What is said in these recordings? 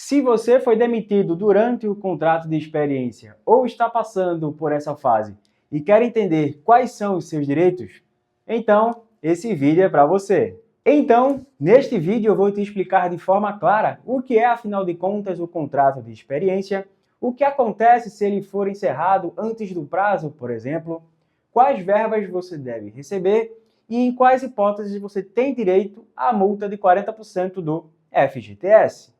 Se você foi demitido durante o contrato de experiência ou está passando por essa fase e quer entender quais são os seus direitos, então esse vídeo é para você. Então, neste vídeo eu vou te explicar de forma clara o que é, afinal de contas, o contrato de experiência, o que acontece se ele for encerrado antes do prazo, por exemplo, quais verbas você deve receber e em quais hipóteses você tem direito à multa de 40% do FGTS.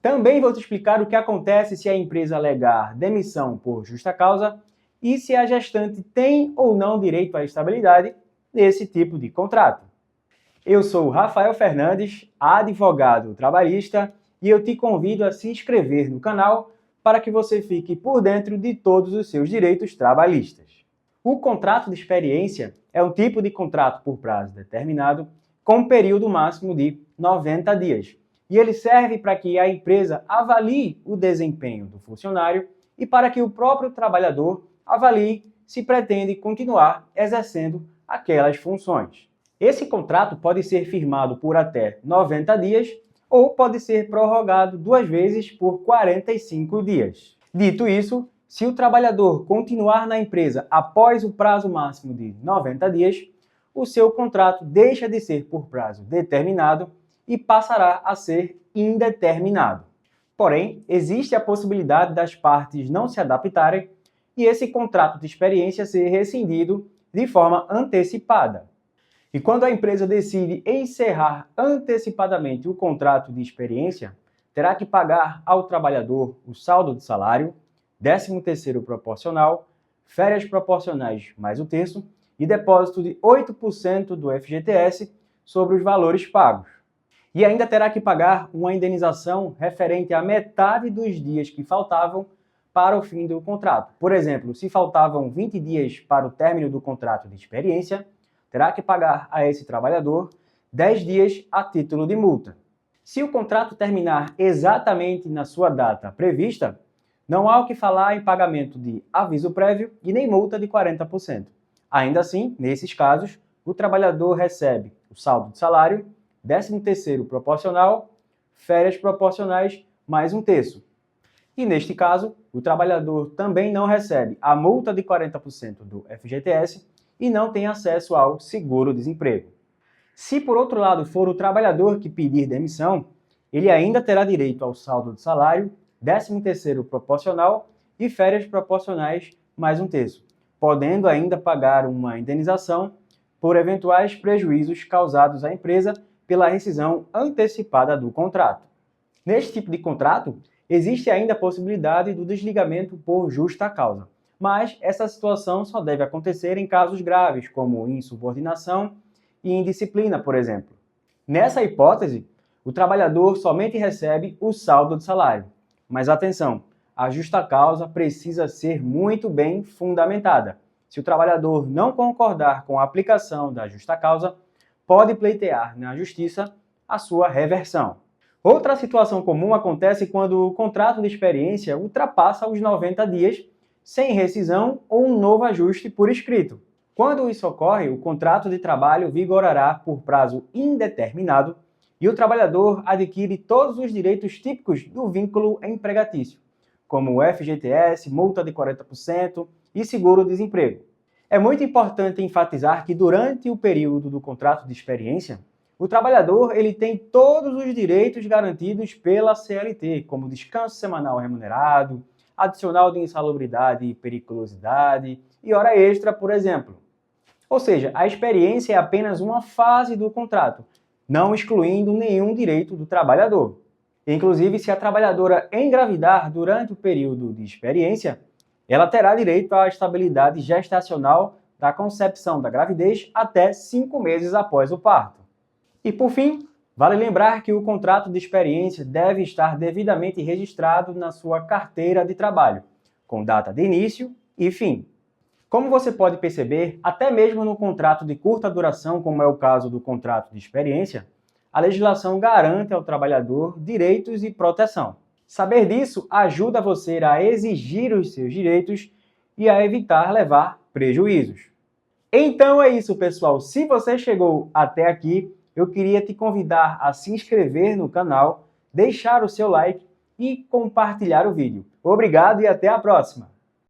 Também vou te explicar o que acontece se a empresa alegar demissão por justa causa e se a gestante tem ou não direito à estabilidade nesse tipo de contrato. Eu sou Rafael Fernandes, advogado trabalhista, e eu te convido a se inscrever no canal para que você fique por dentro de todos os seus direitos trabalhistas. O contrato de experiência é um tipo de contrato por prazo determinado com um período máximo de 90 dias. E ele serve para que a empresa avalie o desempenho do funcionário e para que o próprio trabalhador avalie se pretende continuar exercendo aquelas funções. Esse contrato pode ser firmado por até 90 dias ou pode ser prorrogado 2 vezes por 45 dias. Dito isso, se o trabalhador continuar na empresa após o prazo máximo de 90 dias, o seu contrato deixa de ser por prazo determinado e passará a ser indeterminado. Porém, existe a possibilidade das partes não se adaptarem e esse contrato de experiência ser rescindido de forma antecipada. E quando a empresa decide encerrar antecipadamente o contrato de experiência, terá que pagar ao trabalhador o saldo de salário, 13º proporcional, férias proporcionais mais o terço e depósito de 8% do FGTS sobre os valores pagos. E ainda terá que pagar uma indenização referente à metade dos dias que faltavam para o fim do contrato. Por exemplo, se faltavam 20 dias para o término do contrato de experiência, terá que pagar a esse trabalhador 10 dias a título de multa. Se o contrato terminar exatamente na sua data prevista, não há o que falar em pagamento de aviso prévio e nem multa de 40%. Ainda assim, nesses casos, o trabalhador recebe o saldo de salário, 13º proporcional, férias proporcionais mais um terço. E neste caso, o trabalhador também não recebe a multa de 40% do FGTS e não tem acesso ao seguro-desemprego. Se, por outro lado, for o trabalhador que pedir demissão, ele ainda terá direito ao saldo de salário, 13º proporcional e férias proporcionais mais um terço, podendo ainda pagar uma indenização por eventuais prejuízos causados à empresa pela rescisão antecipada do contrato. Neste tipo de contrato, existe ainda a possibilidade do desligamento por justa causa, mas essa situação só deve acontecer em casos graves, como insubordinação e indisciplina, por exemplo. Nessa hipótese, o trabalhador somente recebe o saldo de salário. Mas atenção, a justa causa precisa ser muito bem fundamentada. Se o trabalhador não concordar com a aplicação da justa causa, pode pleitear na justiça a sua reversão. Outra situação comum acontece quando o contrato de experiência ultrapassa os 90 dias sem rescisão ou um novo ajuste por escrito. Quando isso ocorre, o contrato de trabalho vigorará por prazo indeterminado e o trabalhador adquire todos os direitos típicos do vínculo empregatício, como o FGTS, multa de 40% e seguro-desemprego. É muito importante enfatizar que durante o período do contrato de experiência, o trabalhador ele tem todos os direitos garantidos pela CLT, como descanso semanal remunerado, adicional de insalubridade e periculosidade e hora extra, por exemplo. Ou seja, a experiência é apenas uma fase do contrato, não excluindo nenhum direito do trabalhador. Inclusive, se a trabalhadora engravidar durante o período de experiência, ela terá direito à estabilidade gestacional da concepção da gravidez até 5 meses após o parto. E por fim, vale lembrar que o contrato de experiência deve estar devidamente registrado na sua carteira de trabalho, com data de início e fim. Como você pode perceber, até mesmo no contrato de curta duração, como é o caso do contrato de experiência, a legislação garante ao trabalhador direitos e proteção. Saber disso ajuda você a exigir os seus direitos e a evitar levar prejuízos. Então é isso, pessoal. Se você chegou até aqui, eu queria te convidar a se inscrever no canal, deixar o seu like e compartilhar o vídeo. Obrigado e até a próxima!